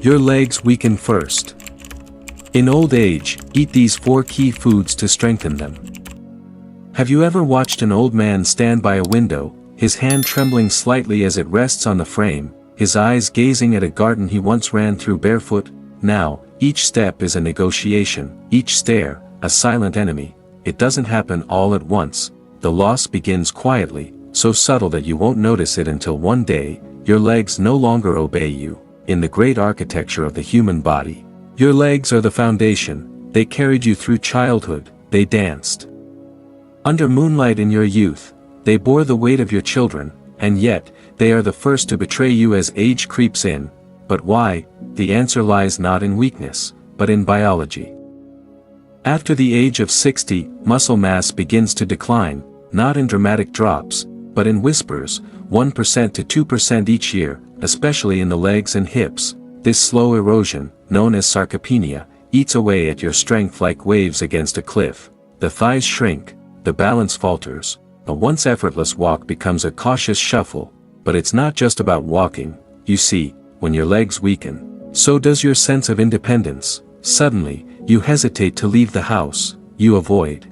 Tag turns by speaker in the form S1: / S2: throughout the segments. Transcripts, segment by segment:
S1: Your legs weaken first. In old age, eat these 4 key foods to strengthen them. Have you ever watched an old man stand by a window, his hand trembling slightly as it rests on the frame, his eyes gazing at a garden he once ran through barefoot? Now, each step is a negotiation, each stair, a silent enemy. It doesn't happen all at once. The loss begins quietly, so subtle that you won't notice it until one day, your legs no longer obey you. In the great architecture of the human body, your legs are the foundation. They carried you through childhood, they danced under moonlight in your youth, they bore the weight of your children, and yet, they are the first to betray you as age creeps in. But why? The answer lies not in weakness, but in biology. After the age of 60, muscle mass begins to decline, not in dramatic drops, but in whispers, 1% to 2% each year, especially in the legs and hips. This slow erosion, known as sarcopenia, eats away at your strength like waves against a cliff. The thighs shrink, the balance falters, a once effortless walk becomes a cautious shuffle. But it's not just about walking, you see, when your legs weaken, so does your sense of independence. Suddenly, you hesitate to leave the house, you avoid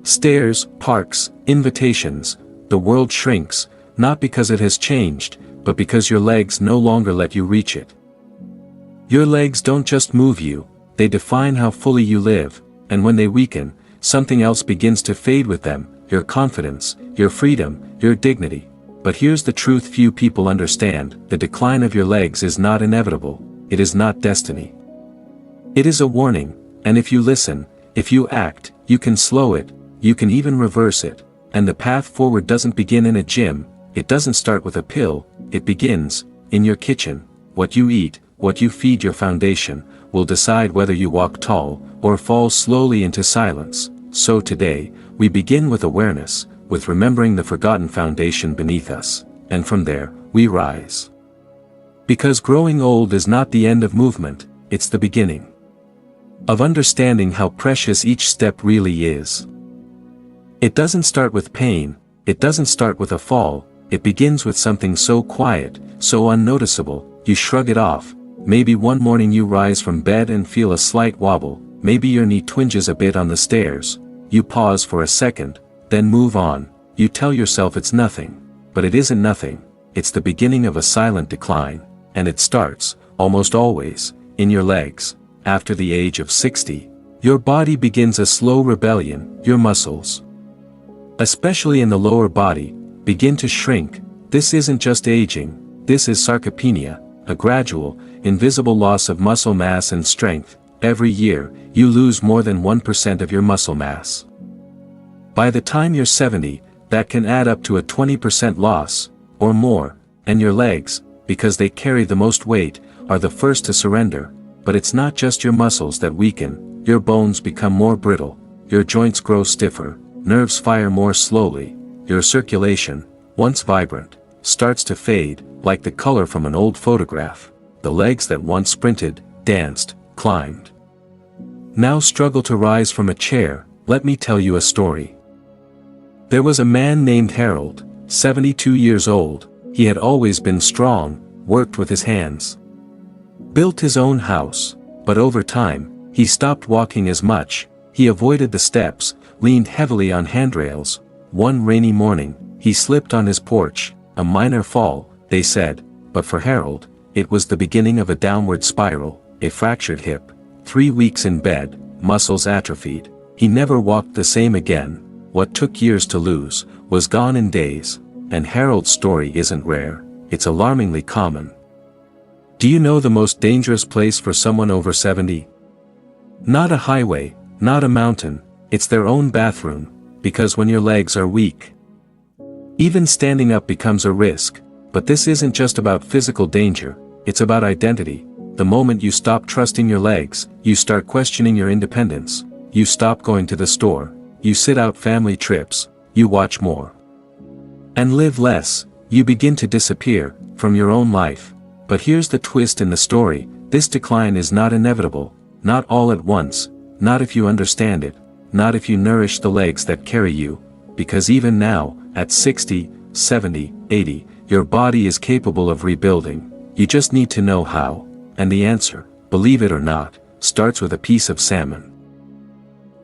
S1: stairs, parks, invitations. The world shrinks, not because it has changed, but because your legs no longer let you reach it. Your legs don't just move you, they define how fully you live, and when they weaken, something else begins to fade with them, your confidence, your freedom, your dignity. But here's the truth few people understand: the decline of your legs is not inevitable, it is not destiny. It is a warning, and if you listen, if you act, you can slow it, you can even reverse it. And the path forward doesn't begin in a gym, it doesn't start with a pill, it begins in your kitchen. What you eat, what you feed your foundation, will decide whether you walk tall, or fall slowly into silence. So today, we begin with awareness, with remembering the forgotten foundation beneath us, and from there, we rise. Because growing old is not the end of movement, it's the beginning of understanding how precious each step really is. It doesn't start with pain, it doesn't start with a fall, it begins with something so quiet, so unnoticeable, you shrug it off. Maybe one morning you rise from bed and feel a slight wobble, maybe your knee twinges a bit on the stairs. You pause for a second, then move on. You tell yourself it's nothing, but it isn't nothing, it's the beginning of a silent decline, and it starts, almost always, in your legs. After the age of 60, your body begins a slow rebellion. Your muscles, especially in the lower body, begin to shrink. This isn't just aging, this is sarcopenia, a gradual, invisible loss of muscle mass and strength. Every year, you lose more than 1% of your muscle mass. By the time you're 70, that can add up to a 20% loss, or more, and your legs, because they carry the most weight, are the first to surrender. But it's not just your muscles that weaken, your bones become more brittle, your joints grow stiffer, nerves fire more slowly, your circulation, once vibrant, starts to fade, like the color from an old photograph. The legs that once sprinted, danced, climbed, now struggle to rise from a chair. Let me tell you a story. There was a man named Harold, 72 years old. He had always been strong, worked with his hands, built his own house, but over time, he stopped walking as much. He avoided the steps, leaned heavily on handrails. One rainy morning, he slipped on his porch, a minor fall, they said, but for Harold, it was the beginning of a downward spiral. A fractured hip, 3 weeks in bed, muscles atrophied. He never walked the same again. What took years to lose, was gone in days. And Harold's story isn't rare, it's alarmingly common. Do you know the most dangerous place for someone over 70? Not a highway, not a mountain, it's their own bathroom, because when your legs are weak, even standing up becomes a risk. But this isn't just about physical danger, it's about identity. The moment you stop trusting your legs, you start questioning your independence. You stop going to the store, you sit out family trips, you watch more and live less. You begin to disappear from your own life. But here's the twist in the story: this decline is not inevitable, not all at once, not if you understand it, not if you nourish the legs that carry you. Because even now, at 60, 70, 80, your body is capable of rebuilding. You just need to know how. and the answer, believe it or not, starts with a piece of salmon.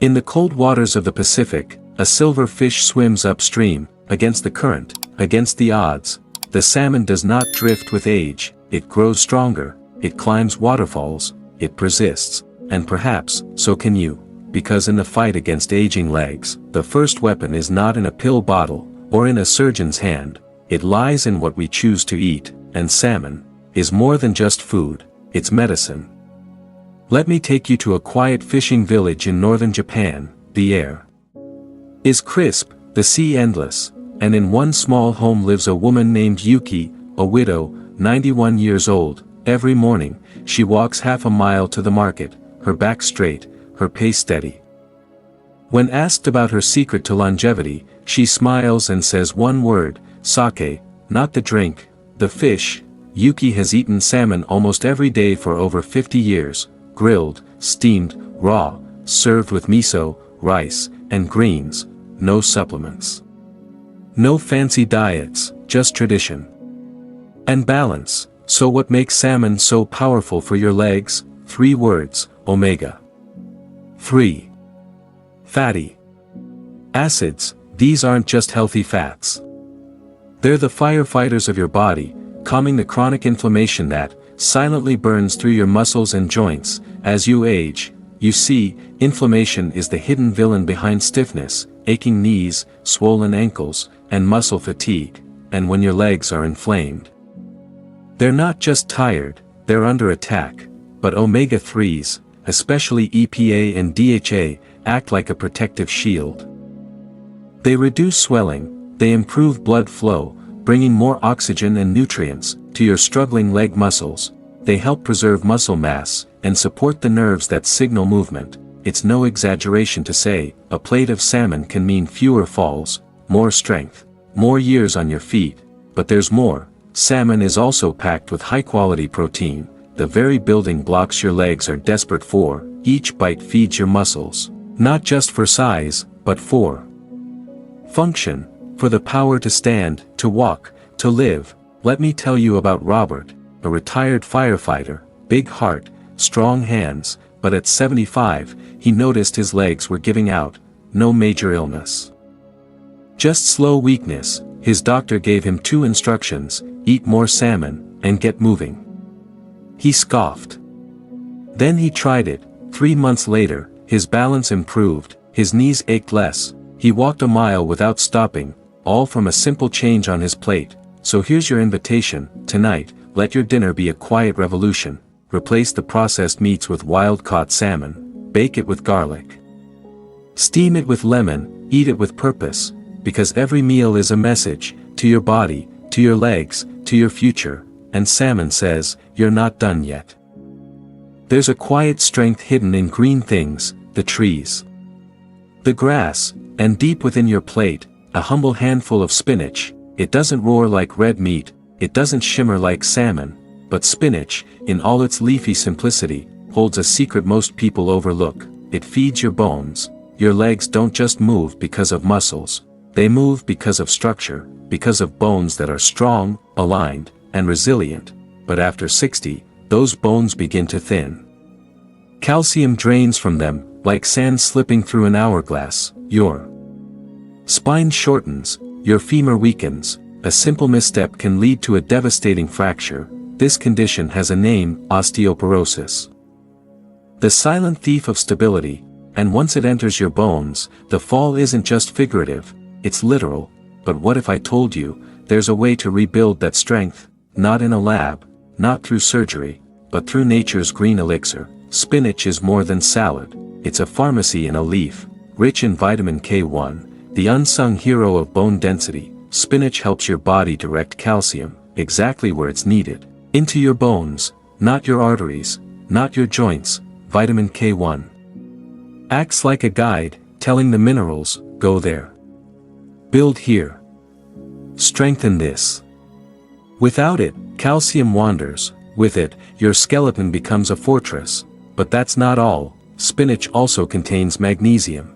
S1: In the cold waters of the Pacific, a silver fish swims upstream, against the current, against the odds. The salmon does not drift with age, it grows stronger, it climbs waterfalls, it persists, and perhaps, so can you, because in the fight against aging legs, the first weapon is not in a pill bottle, or in a surgeon's hand, it lies in what we choose to eat, and salmon is more than just food, it's medicine. Let me take you to a quiet fishing village in northern Japan. The air is crisp, the sea endless, and in one small home lives a woman named Yuki, a widow, 91 years old. Every morning, she walks half a mile to the market, her back straight, her pace steady. When asked about her secret to longevity, she smiles and says one word, sake, not the drink, the fish. Yuki has eaten salmon almost every day for over 50 years, grilled, steamed, raw, served with miso, rice, and greens, no supplements. No fancy diets, just tradition. And balance. So what makes salmon so powerful for your legs? 3 words, omega. 3. Fatty acids. These aren't just healthy fats. They're the firefighters of your body, calming the chronic inflammation that silently burns through your muscles and joints. As you age, you see, inflammation is the hidden villain behind stiffness, aching knees, swollen ankles, and muscle fatigue. And when your legs are inflamed, they're not just tired, they're under attack. But omega-3s, especially EPA and DHA, act like a protective shield. They reduce swelling, they improve blood flow, bringing more oxygen and nutrients to your struggling leg muscles. They help preserve muscle mass and support the nerves that signal movement. It's no exaggeration to say, a plate of salmon can mean fewer falls, more strength, more years on your feet. But there's more. Salmon is also packed with high-quality protein, the very building blocks your legs are desperate for. Each bite feeds your muscles, not just for size, but for function, for the power to stand, to walk, to live. Let me tell you about Robert, a retired firefighter, big heart, strong hands, but at 75, he noticed his legs were giving out. No major illness, just slow weakness. His doctor gave him 2 instructions: eat more salmon, and get moving. He scoffed. Then he tried it. 3 months later, his balance improved, his knees ached less, he walked a mile without stopping, all from a simple change on his plate. So here's your invitation, tonight, let your dinner be a quiet revolution. Replace the processed meats with wild-caught salmon, bake it with garlic, steam it with lemon, eat it with purpose, because every meal is a message, to your body, to your legs, to your future. And salmon says, you're not done yet. There's a quiet strength hidden in green things, the trees, the grass, and deep within your plate, a humble handful of spinach. It doesn't roar like red meat, it doesn't shimmer like salmon, but spinach, in all its leafy simplicity, holds a secret most people overlook. It feeds your bones. Your legs don't just move because of muscles, they move because of structure, because of bones that are strong, aligned, and resilient. But after 60, those bones begin to thin. Calcium drains from them, like sand slipping through an hourglass. Your spine shortens, your femur weakens. A simple misstep can lead to a devastating fracture. This condition has a name: osteoporosis. The silent thief of stability. And once it enters your bones, the fall isn't just figurative, it's literal. But what if I told you, there's a way to rebuild that strength? Not in a lab, not through surgery, but through nature's green elixir. Spinach is more than salad, it's a pharmacy in a leaf. Rich in vitamin K1, the unsung hero of bone density, spinach helps your body direct calcium, exactly where it's needed. Into your bones, not your arteries, not your joints. Vitamin K1 acts like a guide, telling the minerals, go there. Build here. Strengthen this. Without it, calcium wanders. With it, your skeleton becomes a fortress. But that's not all. Spinach also contains magnesium,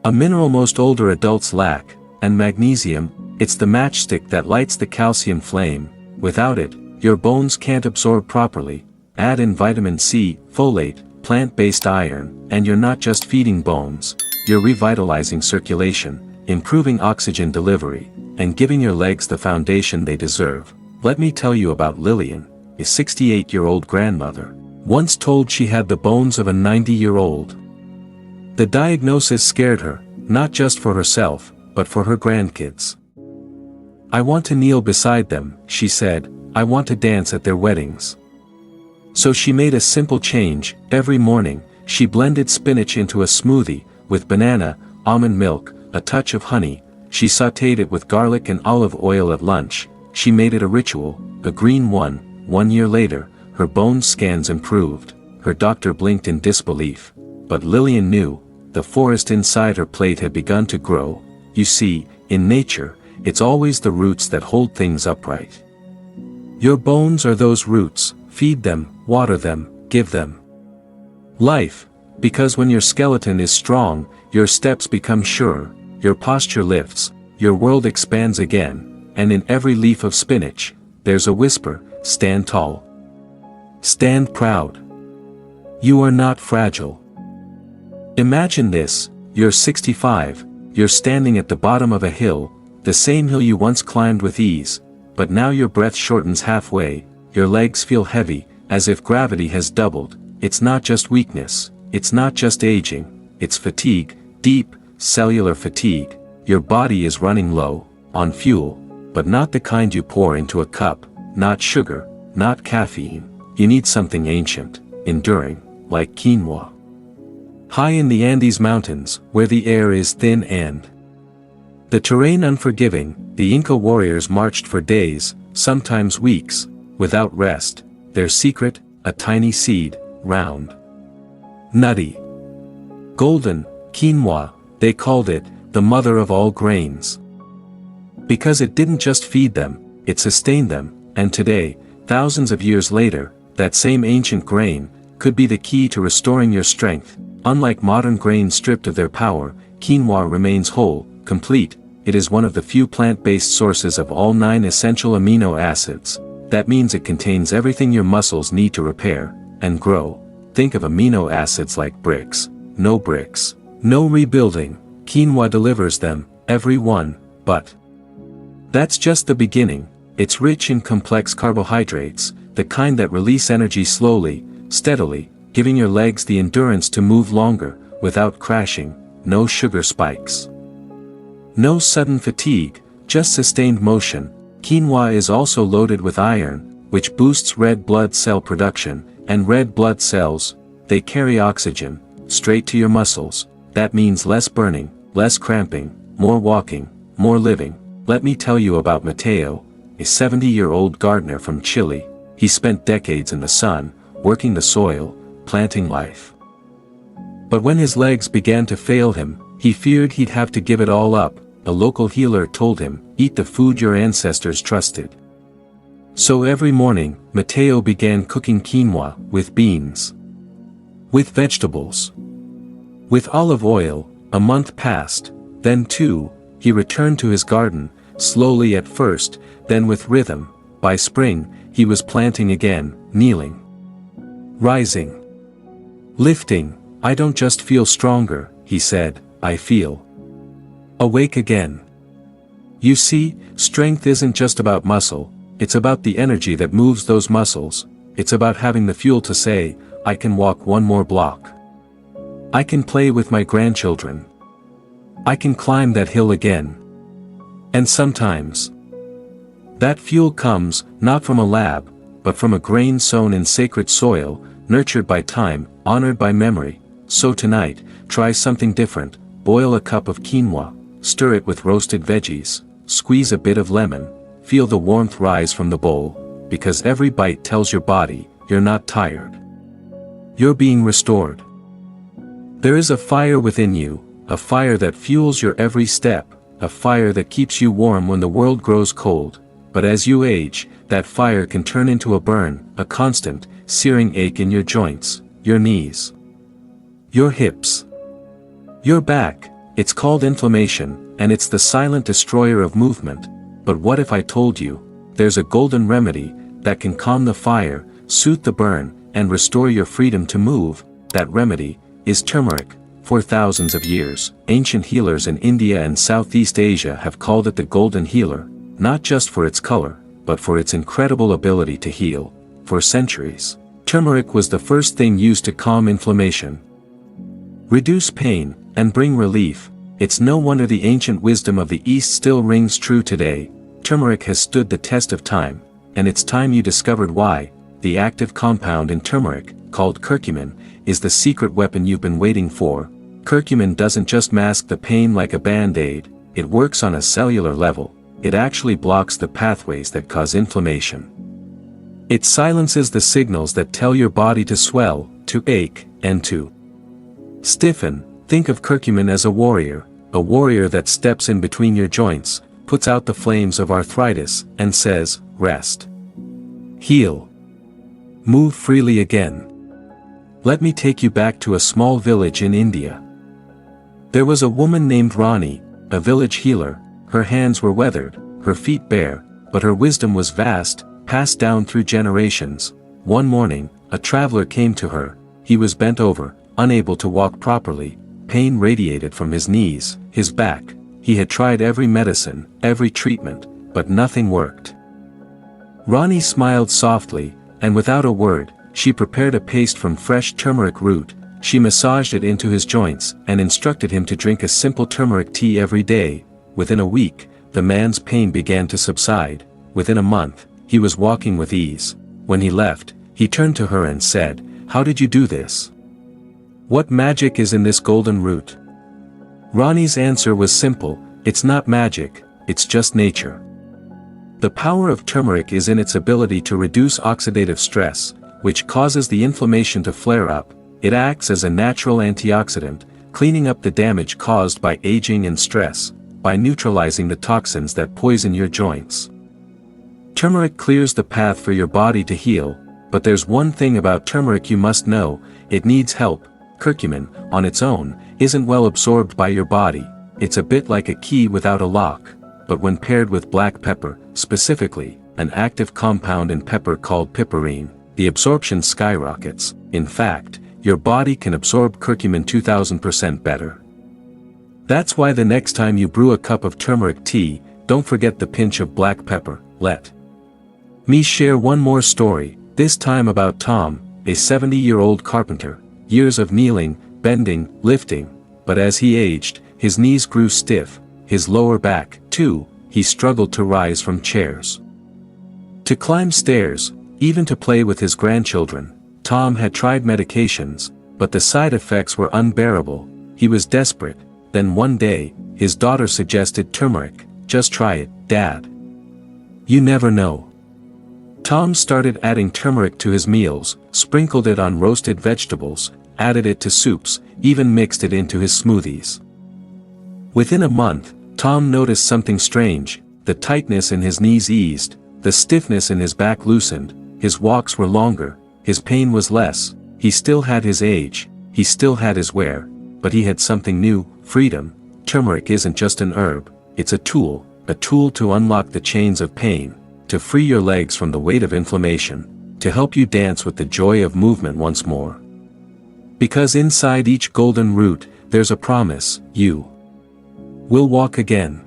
S1: a mineral most older adults lack. And magnesium, it's the matchstick that lights the calcium flame. Without it, your bones can't absorb properly. add in vitamin C, folate, plant-based iron, and you're not just feeding bones, you're revitalizing circulation, improving oxygen delivery, and giving your legs the foundation they deserve. Let me tell you about Lillian, a 68-year-old grandmother, once told she had the bones of a 90-year-old. The diagnosis scared her, not just for herself, but for her grandkids. "I want to kneel beside them," she said, "I want to dance at their weddings." So she made a simple change. Every morning, she blended spinach into a smoothie, with banana, almond milk, a touch of honey. She sautéed it with garlic and olive oil at lunch. She made it a ritual, a green one. 1 year later, her bone scans improved. Her doctor blinked in disbelief. But Lillian knew, the forest inside her plate had begun to grow. You see, in nature, it's always the roots that hold things upright. Your bones are those roots. Feed them, water them, give them life, because when your skeleton is strong, your steps become sure, your posture lifts, your world expands again, and in every leaf of spinach, there's a whisper: stand tall. Stand proud. You are not fragile. Imagine this: you're 65, you're standing at the bottom of a hill, the same hill you once climbed with ease, but now your breath shortens halfway. Your legs feel heavy, as if gravity has doubled. It's not just weakness, it's not just aging, it's fatigue, deep, cellular fatigue. Your body is running low, on fuel, but not the kind you pour into a cup, not sugar, not caffeine. You need something ancient, enduring, like quinoa. High in the Andes Mountains, where the air is thin and the terrain unforgiving, the Inca warriors marched for days, sometimes weeks, without rest. Their secret: a tiny seed, round, nutty, golden, quinoa. They called it the mother of all grains, because it didn't just feed them, it sustained them. And today, thousands of years later, that same ancient grain could be the key to restoring your strength. Unlike modern grains stripped of their power, quinoa remains whole, complete. It is one of the few plant-based sources of all 9 essential amino acids. That means it contains everything your muscles need to repair and grow. Think of amino acids like bricks. No bricks, no rebuilding. Quinoa delivers them, every one. But that's just the beginning. It's rich in complex carbohydrates, the kind that release energy slowly, steadily, giving your legs the endurance to move longer, without crashing. No sugar spikes, no sudden fatigue, just sustained motion. Quinoa is also loaded with iron, which boosts red blood cell production, and red blood cells, they carry oxygen, straight to your muscles. That means less burning, less cramping, more walking, more living. Let me tell you about Mateo, a 70-year-old gardener from Chile. He spent decades in the sun, working the soil, planting life. But when his legs began to fail him, he feared he'd have to give it all up. A local healer told him, "Eat the food your ancestors trusted." So every morning, Mateo began cooking quinoa, with beans, with vegetables, with olive oil. A month passed, then 2, he returned to his garden, slowly at first, then with rhythm. By spring, he was planting again, kneeling, rising, lifting. "I don't just feel stronger," he said, "I feel awake again." You see, strength isn't just about muscle, it's about the energy that moves those muscles. It's about having the fuel to say, "I can walk 1 more block. I can play with my grandchildren. I can climb that hill again." And sometimes, that fuel comes, not from a lab, but from a grain sown in sacred soil, nurtured by time, honored by memory. So tonight, try something different. Boil a cup of quinoa, stir it with roasted veggies, squeeze a bit of lemon, feel the warmth rise from the bowl, because every bite tells your body, you're not tired. You're being restored. There is a fire within you, a fire that fuels your every step, a fire that keeps you warm when the world grows cold. But as you age, that fire can turn into a burn, a constant, searing ache in your joints, your knees, your hips, your back. It's called inflammation, and it's the silent destroyer of movement. But what if I told you, there's a golden remedy that can calm the fire, soothe the burn, and restore your freedom to move, that remedy is turmeric. For thousands of years, ancient healers in India and Southeast Asia have called it the golden healer, not just for its color, but for its incredible ability to heal. For centuries, turmeric was the first thing used to calm inflammation, reduce pain, and bring relief. It's no wonder the ancient wisdom of the East still rings true today. Turmeric has stood the test of time, and it's time you discovered why. The active compound in turmeric, called curcumin, is the secret weapon you've been waiting for. Curcumin doesn't just mask the pain like a band-aid, it works on a cellular level. It actually blocks the pathways that cause inflammation. It silences the signals that tell your body to swell, to ache, and to stiffen. Think of curcumin as a warrior that steps in between your joints, puts out the flames of arthritis, and says, rest. Heal. Move freely again. Let me take you back to a small village in India. There was a woman named Rani, a village healer. Her hands were weathered, her feet bare, but her wisdom was vast, passed down through generations. One morning, a traveler came to her. He was bent over, unable to walk properly. Pain radiated from his knees, his back. He had tried every medicine, every treatment, but nothing worked. Rani smiled softly, and without a word, she prepared a paste from fresh turmeric root. She massaged it into his joints and instructed him to drink a simple turmeric tea every day. Within a week, the man's pain began to subside. Within a month, he was walking with ease. When he left, he turned to her and said, "How did you do this? What magic is in this golden root?" Rani's answer was simple, "It's not magic, it's just nature." The power of turmeric is in its ability to reduce oxidative stress, which causes the inflammation to flare up. It acts as a natural antioxidant, cleaning up the damage caused by aging and stress, by neutralizing the toxins that poison your joints. Turmeric clears the path for your body to heal, but there's one thing about turmeric you must know, it needs help. Curcumin, on its own, isn't well absorbed by your body. It's a bit like a key without a lock, but when paired with black pepper, specifically, an active compound in pepper called piperine, the absorption skyrockets. In fact, your body can absorb curcumin 2000% better. That's why the next time you brew a cup of turmeric tea, don't forget the pinch of black pepper. Let me share one more story, this time about Tom, a 70-year-old carpenter. Years of kneeling, bending, lifting, but as he aged, his knees grew stiff, his lower back, too. He struggled to rise from chairs, to climb stairs, even to play with his grandchildren. Tom had tried medications, but the side effects were unbearable. He was desperate. Then one day, his daughter suggested turmeric. "Just try it, Dad. You never know." Tom started adding turmeric to his meals, sprinkled it on roasted vegetables, added it to soups, even mixed it into his smoothies. Within a month, Tom noticed something strange. The tightness in his knees eased, the stiffness in his back loosened, his walks were longer, his pain was less. He still had his age, he still had his wear, but he had something new, freedom. Turmeric isn't just an herb, it's a tool to unlock the chains of pain, to free your legs from the weight of inflammation, to help you dance with the joy of movement once more. Because inside each golden root, there's a promise: you will walk again.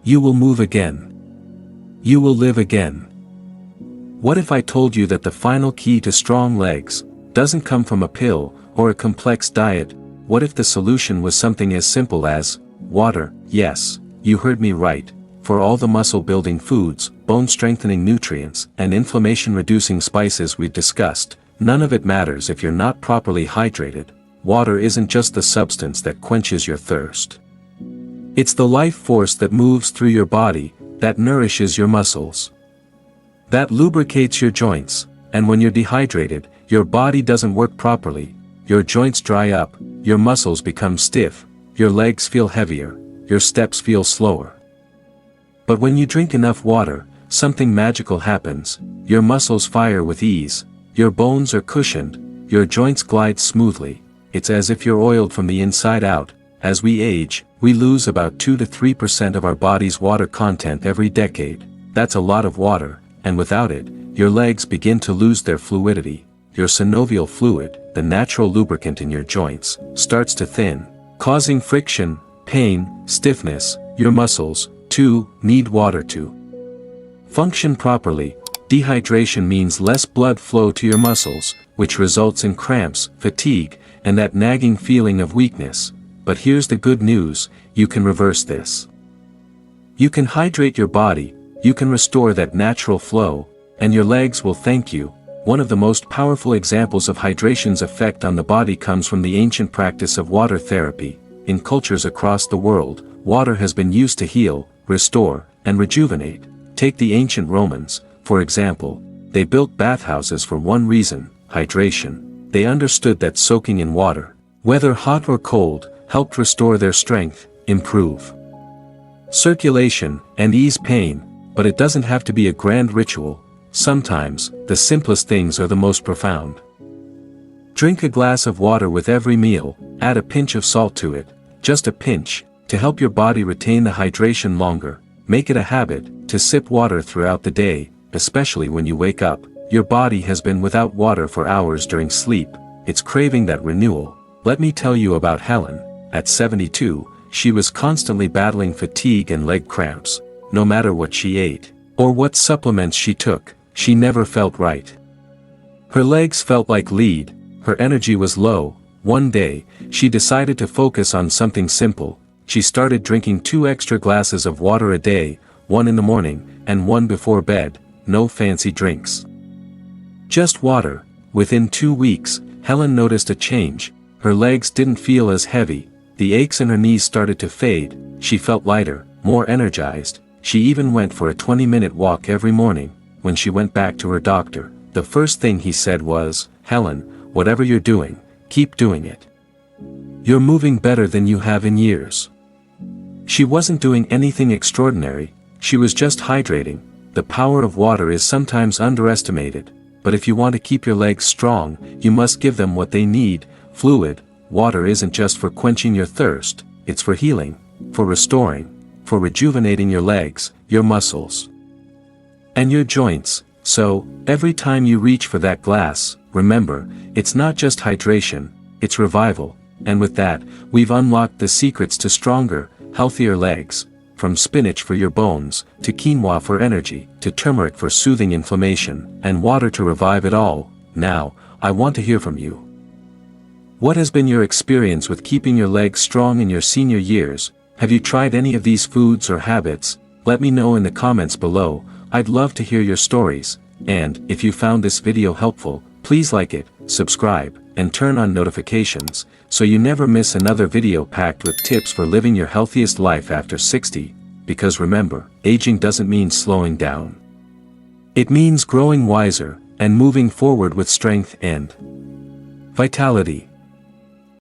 S1: You will move again. You will live again. What if I told you that the final key to strong legs doesn't come from a pill or a complex diet? What if the solution was something as simple as water? Yes, you heard me right. For all the muscle-building foods, bone-strengthening nutrients, and inflammation-reducing spices we've discussed, none of it matters if you're not properly hydrated. Water isn't just the substance that quenches your thirst. It's the life force that moves through your body, that nourishes your muscles, that lubricates your joints. And when you're dehydrated, your body doesn't work properly. Your joints dry up, your muscles become stiff, your legs feel heavier, your steps feel slower. But when you drink enough water, something magical happens. Your muscles fire with ease, your bones are cushioned, your joints glide smoothly. It's as if you're oiled from the inside out. As we age, we lose about 2 to 3% of our body's water content every decade. That's a lot of water, and without it, your legs begin to lose their fluidity. your synovial fluid, the natural lubricant in your joints, starts to thin, causing friction, pain, stiffness. Your muscles, too, need water to function properly. Dehydration means less blood flow to your muscles, which results in cramps, fatigue, and that nagging feeling of weakness. But here's the good news, you can reverse this. You can hydrate your body, you can restore that natural flow, and your legs will thank you. One of the most powerful examples of hydration's effect on the body comes from the ancient practice of water therapy. In cultures across the world, water has been used to heal, restore, and rejuvenate. Take the ancient Romans, for example. They built bathhouses for one reason, hydration. They understood that soaking in water, whether hot or cold, helped restore their strength, improve circulation, and ease pain. But it doesn't have to be a grand ritual. Sometimes, the simplest things are the most profound. Drink a glass of water with every meal, add a pinch of salt to it, just a pinch, to help your body retain the hydration longer. Make it a habit to sip water throughout the day, especially when you wake up. Your body has been without water for hours during sleep. It's craving that renewal. Let me tell you about Helen. At 72, she was constantly battling fatigue and leg cramps. No matter what she ate, or what supplements she took, she never felt right. Her legs felt like lead, her energy was low. One day, she decided to focus on something simple. She started drinking 2 extra glasses of water a day, one in the morning, and one before bed. No fancy drinks. Just water. Within 2 weeks, Helen noticed a change. Her legs didn't feel as heavy, the aches in her knees started to fade, she felt lighter, more energized. She even went for a 20-minute walk every morning. When she went back to her doctor, the first thing he said was, "Helen, whatever you're doing, keep doing it. You're moving better than you have in years." She wasn't doing anything extraordinary, she was just hydrating. The power of water is sometimes underestimated, but if you want to keep your legs strong, you must give them what they need, fluid. Water isn't just for quenching your thirst, it's for healing, for restoring, for rejuvenating your legs, your muscles, and your joints. So, every time you reach for that glass, remember, it's not just hydration, it's revival. And with that, we've unlocked the secrets to stronger, healthier legs. From spinach for your bones, to quinoa for energy, to turmeric for soothing inflammation, and water to revive it all. Now, I want to hear from you. What has been your experience with keeping your legs strong in your senior years? Have you tried any of these foods or habits? Let me know in the comments below. I'd love to hear your stories. And, if you found this video helpful, please like it, subscribe, and turn on notifications, so you never miss another video packed with tips for living your healthiest life after 60. Because remember, aging doesn't mean slowing down. It means growing wiser, and moving forward with strength and vitality.